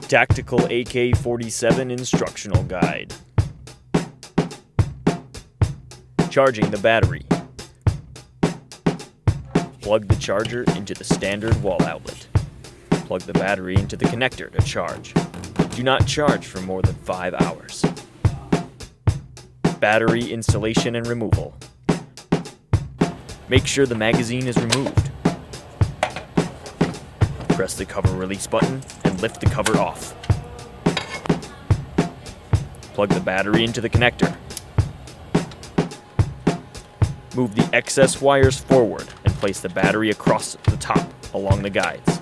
Tactical AK47 Instructional Guide. Charging the battery. Plug the charger into the standard wall outlet. Plug the battery into the connector to charge. Do not charge for more than 5 hours. Battery installation and removal. Make sure the magazine is removed. Press the cover release button and lift the cover off. Plug the battery into the connector. Move the excess wires forward and place the battery across the top along the guides.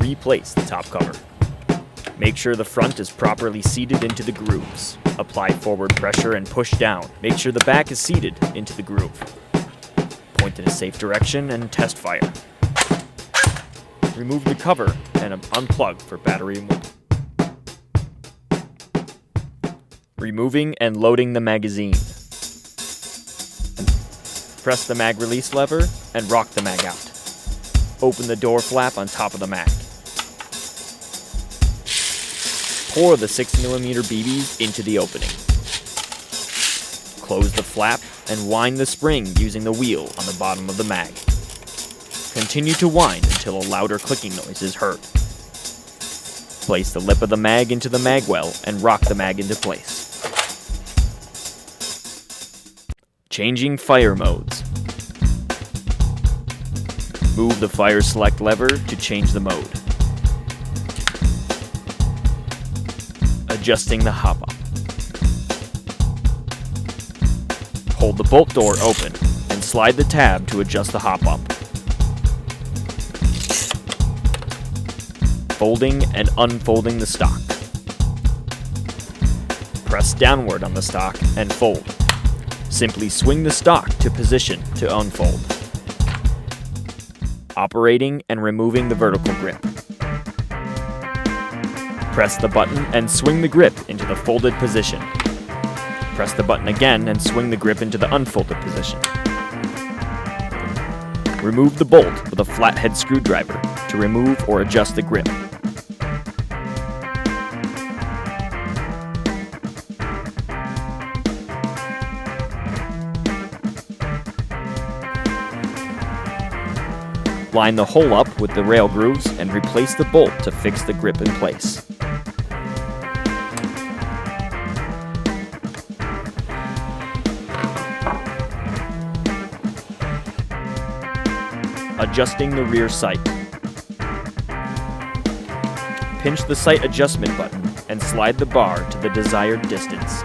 Replace the top cover. Make sure the front is properly seated into the grooves. Apply forward pressure and push down. Make sure the back is seated into the groove. Point in a safe direction and test fire. Remove the cover and unplug for battery removal. Removing and loading the magazine. Press the mag release lever and rock the mag out. Open the door flap on top of the mag. Pour the 6mm BBs into the opening. Close the flap and wind the spring using the wheel on the bottom of the mag. Continue to wind until a louder clicking noise is heard. Place the lip of the mag into the mag well and rock the mag into place. Changing fire modes. Move the fire select lever to change the mode. Adjusting the hop-up. Hold the bolt door open and slide the tab to adjust the hop-up. Folding and unfolding the stock. Press downward on the stock and fold. Simply swing the stock to position to unfold. Operating and removing the vertical grip. Press the button and swing the grip into the folded position. Press the button again and swing the grip into the unfolded position. Remove the bolt with a flathead screwdriver to remove or adjust the grip. Line the hole up with the rail grooves and replace the bolt to fix the grip in place. Adjusting the rear sight. Pinch the sight adjustment button and slide the bar to the desired distance.